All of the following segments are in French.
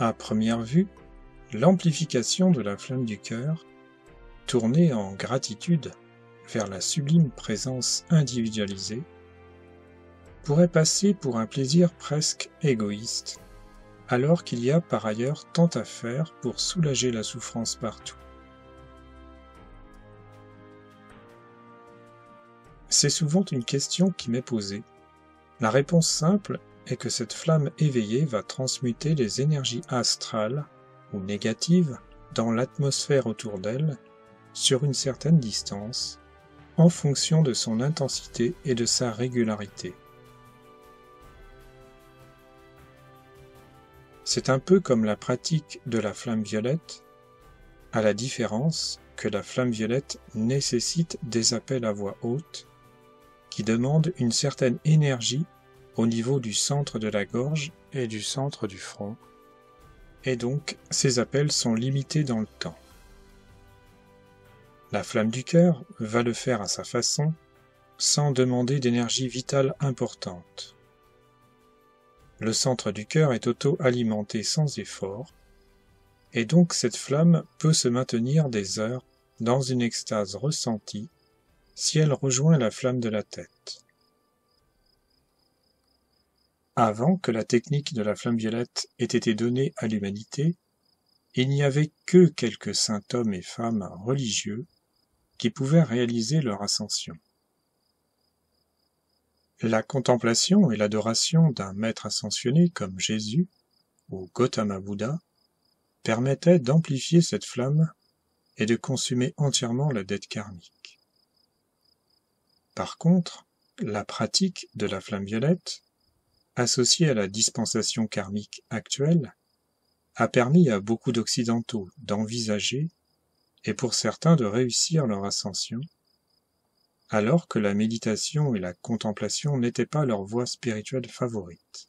À première vue, l'amplification de la flamme du cœur, tournée en gratitude vers la sublime présence individualisée, pourrait passer pour un plaisir presque égoïste, alors qu'il y a par ailleurs tant à faire pour soulager la souffrance partout. C'est souvent une question qui m'est posée. La réponse simple est que cette flamme éveillée va transmuter les énergies astrales ou négatives dans l'atmosphère autour d'elle sur une certaine distance, en fonction de son intensité et de sa régularité. C'est un peu comme la pratique de la flamme violette, à la différence que la flamme violette nécessite des appels à voix haute, qui demandent une certaine énergie au niveau du centre de la gorge et du centre du front, et donc ces appels sont limités dans le temps. La flamme du cœur va le faire à sa façon, sans demander d'énergie vitale importante. Le centre du cœur est auto-alimenté sans effort, et donc cette flamme peut se maintenir des heures dans une extase ressentie si elle rejoint la flamme de la tête. Avant que la technique de la flamme violette ait été donnée à l'humanité, il n'y avait que quelques saints hommes et femmes religieux qui pouvaient réaliser leur ascension. La contemplation et l'adoration d'un maître ascensionné comme Jésus ou Gautama Bouddha permettaient d'amplifier cette flamme et de consumer entièrement la dette karmique. Par contre, la pratique de la flamme violette, associée à la dispensation karmique actuelle, a permis à beaucoup d'occidentaux d'envisager, et pour certains de réussir leur ascension, alors que la méditation et la contemplation n'étaient pas leur voie spirituelle favorite.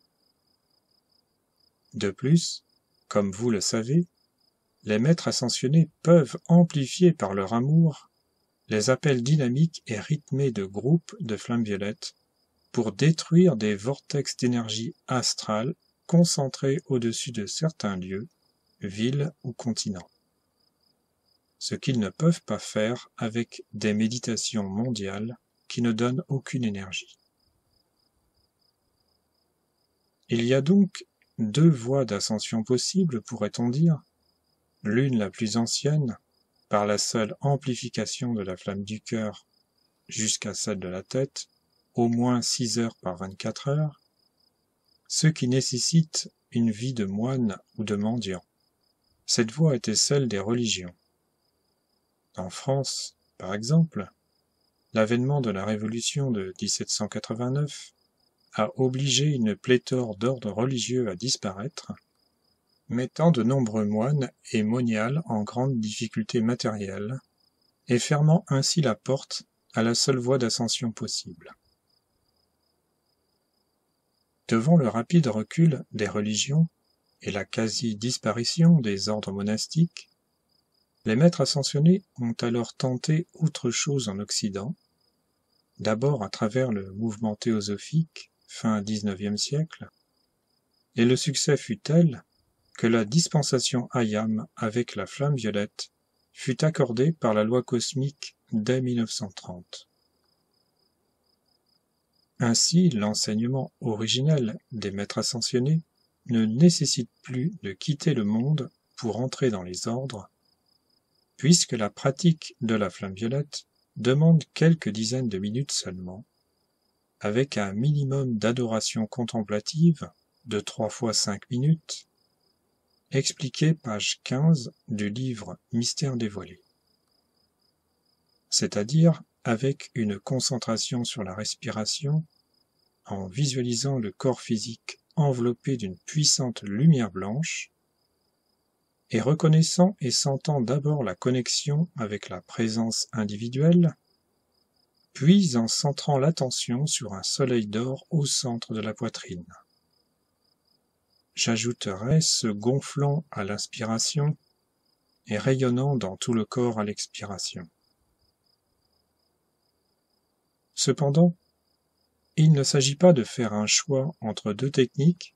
De plus, comme vous le savez, les maîtres ascensionnés peuvent amplifier par leur amour les appels dynamiques et rythmés de groupes de flammes violettes pour détruire des vortex d'énergie astrale concentrés au-dessus de certains lieux, villes ou continents. Ce qu'ils ne peuvent pas faire avec des méditations mondiales qui ne donnent aucune énergie. Il y a donc deux voies d'ascension possibles, pourrait-on dire, l'une la plus ancienne, par la seule amplification de la flamme du cœur jusqu'à celle de la tête, au moins 6 heures par 24 heures, ce qui nécessite une vie de moine ou de mendiant. Cette voie était celle des religions. En France, par exemple, l'avènement de la Révolution de 1789 a obligé une pléthore d'ordres religieux à disparaître, mettant de nombreux moines et moniales en grande difficulté matérielle, et fermant ainsi la porte à la seule voie d'ascension possible. Devant le rapide recul des religions et la quasi-disparition des ordres monastiques, les maîtres ascensionnés ont alors tenté autre chose en Occident, d'abord à travers le mouvement théosophique, fin XIXe siècle, et le succès fut tel que la dispensation Hayam avec la flamme violette fut accordée par la loi cosmique dès 1930. Ainsi, l'enseignement originel des maîtres ascensionnés ne nécessite plus de quitter le monde pour entrer dans les ordres, puisque la pratique de la flamme violette demande quelques dizaines de minutes seulement, avec un minimum d'adoration contemplative de 3 fois 5 minutes, expliqué page 15 du livre Mystère dévoilé. C'est-à-dire avec une concentration sur la respiration, en visualisant le corps physique enveloppé d'une puissante lumière blanche, et reconnaissant et sentant d'abord la connexion avec la présence individuelle, puis en centrant l'attention sur un soleil d'or au centre de la poitrine. J'ajouterai ce gonflant à l'inspiration et rayonnant dans tout le corps à l'expiration. Cependant, il ne s'agit pas de faire un choix entre deux techniques,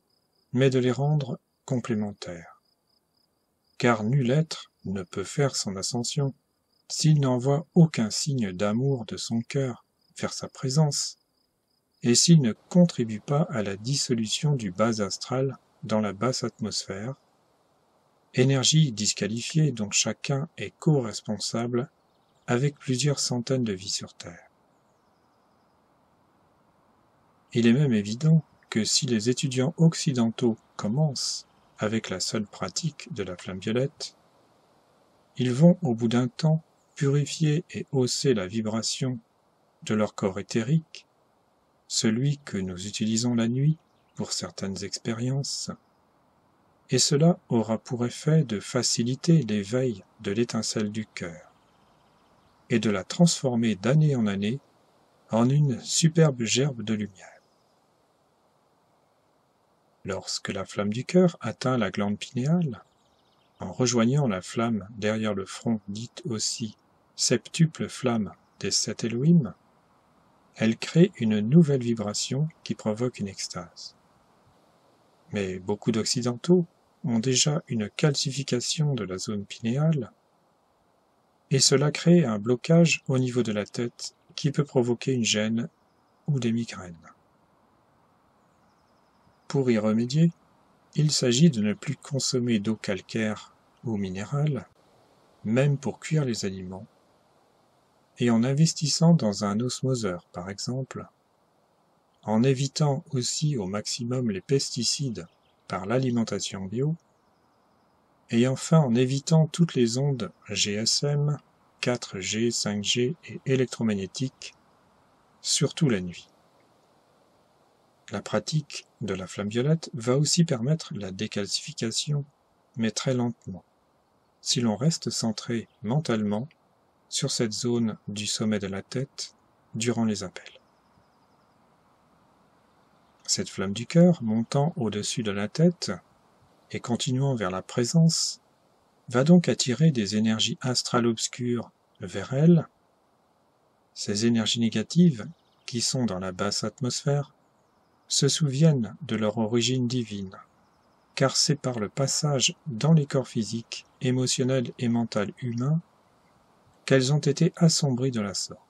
mais de les rendre complémentaires. car nul être ne peut faire son ascension s'il n'envoie aucun signe d'amour de son cœur vers sa présence, et s'il ne contribue pas à la dissolution du bas astral dans la basse atmosphère, énergie disqualifiée dont chacun est co-responsable avec plusieurs centaines de vies sur Terre. Il est même évident que si les étudiants occidentaux commencent avec la seule pratique de la flamme violette, ils vont au bout d'un temps purifier et hausser la vibration de leur corps éthérique, celui que nous utilisons la nuit pour certaines expériences, et cela aura pour effet de faciliter l'éveil de l'étincelle du cœur et de la transformer d'année en année en une superbe gerbe de lumière. Lorsque la flamme du cœur atteint la glande pinéale, en rejoignant la flamme derrière le front, dite aussi septuple flamme des 7 Elohim, elle crée une nouvelle vibration qui provoque une extase. Mais beaucoup d'occidentaux ont déjà une calcification de la zone pinéale, et cela crée un blocage au niveau de la tête qui peut provoquer une gêne ou des migraines. Pour y remédier, il s'agit de ne plus consommer d'eau calcaire ou minérale, même pour cuire les aliments, et en investissant dans un osmoseur par exemple, en évitant aussi au maximum les pesticides par l'alimentation bio, et enfin en évitant toutes les ondes GSM, 4G, 5G et électromagnétiques, surtout la nuit. La pratique de la flamme violette va aussi permettre la décalcification, mais très lentement, si l'on reste centré mentalement sur cette zone du sommet de la tête durant les appels. Cette flamme du cœur, montant au-dessus de la tête et continuant vers la présence, va donc attirer des énergies astrales obscures vers elle. Ces énergies négatives, qui sont dans la basse atmosphère, se souviennent de leur origine divine, car c'est par le passage dans les corps physiques, émotionnels et mentaux humains qu'elles ont été assombries de la sorte.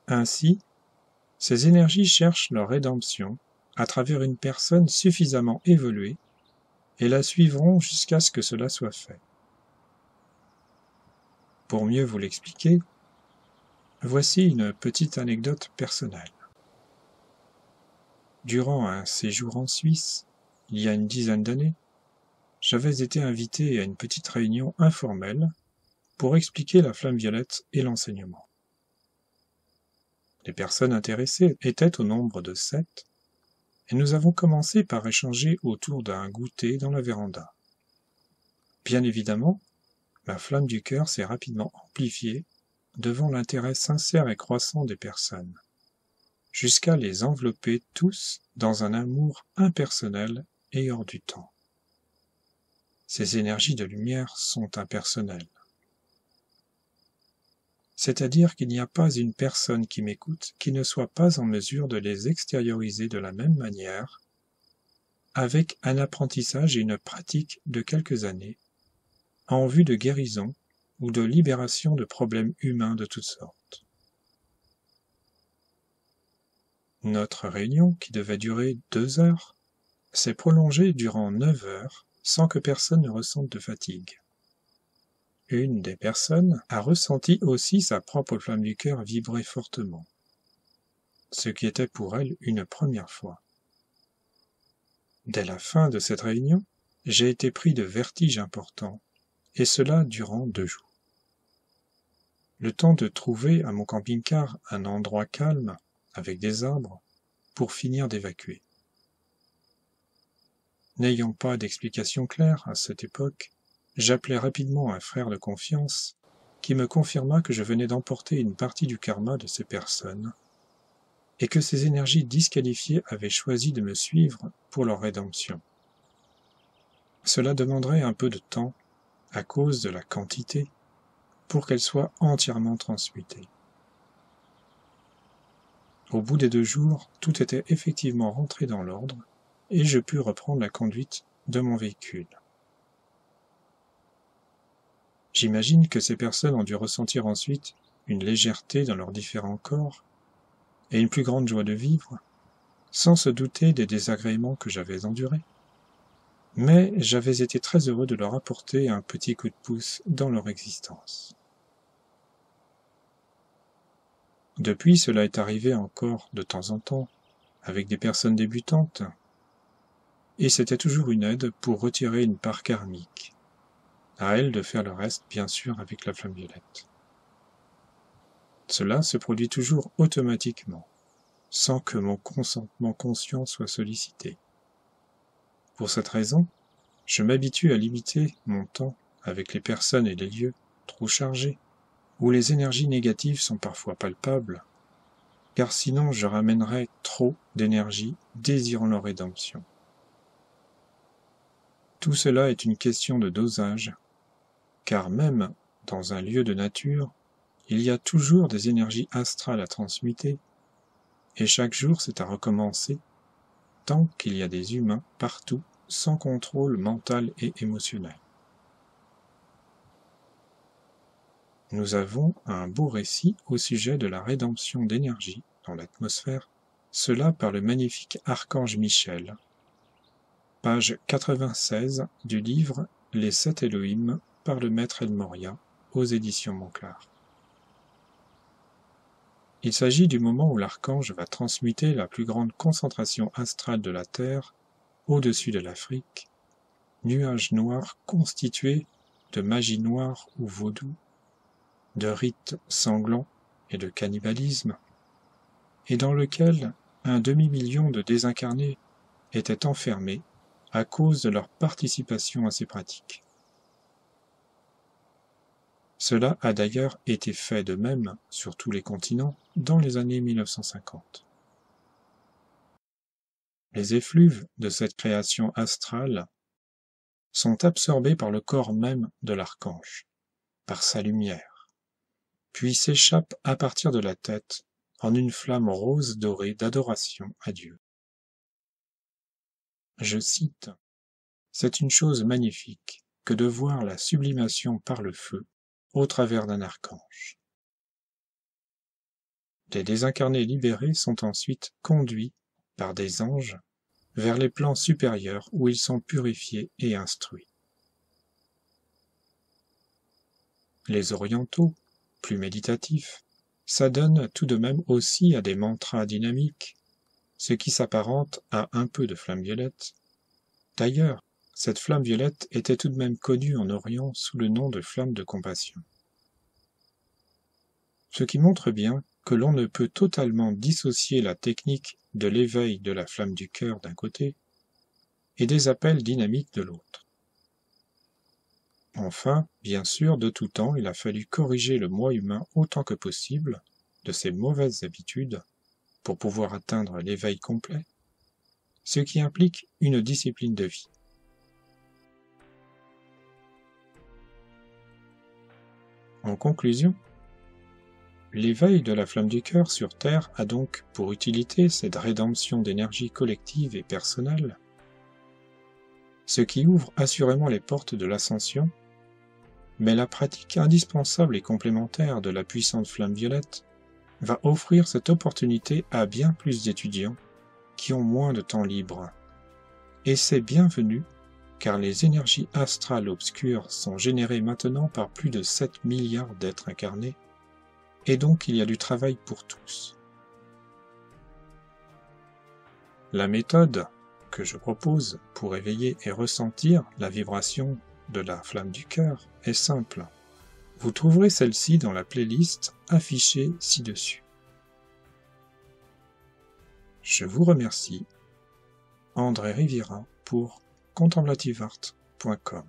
Ainsi, ces énergies cherchent leur rédemption à travers une personne suffisamment évoluée et la suivront jusqu'à ce que cela soit fait. Pour mieux vous l'expliquer, voici une petite anecdote personnelle. Durant un séjour en Suisse, il y a une dizaine d'années, j'avais été invité à une petite réunion informelle pour expliquer la flamme violette et l'enseignement. Les personnes intéressées étaient au nombre de 7, et nous avons commencé par échanger autour d'un goûter dans la véranda. Bien évidemment, la flamme du cœur s'est rapidement amplifiée devant l'intérêt sincère et croissant des personnes, jusqu'à les envelopper tous dans un amour impersonnel et hors du temps. Ces énergies de lumière sont impersonnelles. C'est-à-dire qu'il n'y a pas une personne qui m'écoute qui ne soit pas en mesure de les extérioriser de la même manière, avec un apprentissage et une pratique de quelques années, en vue de guérison ou de libération de problèmes humains de toutes sortes. Notre réunion, qui devait durer 2 heures, s'est prolongée durant 9 heures sans que personne ne ressente de fatigue. Une des personnes a ressenti aussi sa propre flamme du cœur vibrer fortement, ce qui était pour elle une première fois. Dès la fin de cette réunion, j'ai été pris de vertiges importants, et cela durant 2 jours. Le temps de trouver à mon camping-car un endroit calme, avec des arbres, pour finir d'évacuer. N'ayant pas d'explication claire à cette époque, j'appelai rapidement un frère de confiance qui me confirma que je venais d'emporter une partie du karma de ces personnes et que ces énergies disqualifiées avaient choisi de me suivre pour leur rédemption. Cela demanderait un peu de temps à cause de la quantité pour qu'elles soient entièrement transmutées. Au bout des 2 jours, tout était effectivement rentré dans l'ordre et je pus reprendre la conduite de mon véhicule. J'imagine que ces personnes ont dû ressentir ensuite une légèreté dans leurs différents corps et une plus grande joie de vivre, sans se douter des désagréments que j'avais endurés. Mais j'avais été très heureux de leur apporter un petit coup de pouce dans leur existence. Depuis, cela est arrivé encore de temps en temps, avec des personnes débutantes, et c'était toujours une aide pour retirer une part karmique. À elles de faire le reste, bien sûr, avec la flamme violette. Cela se produit toujours automatiquement, sans que mon consentement conscient soit sollicité. Pour cette raison, je m'habitue à limiter mon temps avec les personnes et les lieux trop chargés, où les énergies négatives sont parfois palpables, car sinon je ramènerais trop d'énergie désirant leur rédemption. Tout cela est une question de dosage, car même dans un lieu de nature, il y a toujours des énergies astrales à transmuter, et chaque jour c'est à recommencer, tant qu'il y a des humains partout sans contrôle mental et émotionnel. Nous avons un beau récit au sujet de la rédemption d'énergie dans l'atmosphère, cela par le magnifique archange Michel. Page 96 du livre Les 7 Elohim par le maître El Moria aux éditions Monclar. Il s'agit du moment où l'archange va transmuter la plus grande concentration astrale de la Terre au-dessus de l'Afrique, nuage noir constitué de magie noire ou vaudou, de rites sanglants et de cannibalisme, et dans lequel un demi-million de désincarnés étaient enfermés à cause de leur participation à ces pratiques. Cela a d'ailleurs été fait de même sur tous les continents dans les années 1950. Les effluves de cette création astrale sont absorbés par le corps même de l'archange, par sa lumière, puis s'échappent à partir de la tête en une flamme rose dorée d'adoration à Dieu. Je cite, « C'est une chose magnifique que de voir la sublimation par le feu au travers d'un archange. » Les désincarnés libérés sont ensuite conduits par des anges vers les plans supérieurs où ils sont purifiés et instruits. Les orientaux, plus méditatifs, s'adonnent tout de même aussi à des mantras dynamiques, ce qui s'apparente à un peu de flamme violette. D'ailleurs, cette flamme violette était tout de même connue en Orient sous le nom de flamme de compassion. Ce qui montre bien que l'on ne peut totalement dissocier la technique de l'éveil de la flamme du cœur d'un côté et des appels dynamiques de l'autre. Enfin, bien sûr, de tout temps, il a fallu corriger le moi humain autant que possible de ses mauvaises habitudes pour pouvoir atteindre l'éveil complet, ce qui implique une discipline de vie. En conclusion, l'éveil de la flamme du cœur sur Terre a donc pour utilité cette rédemption d'énergie collective et personnelle, ce qui ouvre assurément les portes de l'ascension, mais la pratique indispensable et complémentaire de la puissante flamme violette va offrir cette opportunité à bien plus d'étudiants qui ont moins de temps libre. Et c'est bienvenu, car les énergies astrales obscures sont générées maintenant par plus de 7 milliards d'êtres incarnés, et donc il y a du travail pour tous. La méthode que je propose pour éveiller et ressentir la vibration de la flamme du cœur est simple. Vous trouverez celle-ci dans la playlist affichée ci-dessus. Je vous remercie, André Riviera pour contemplativeart.com.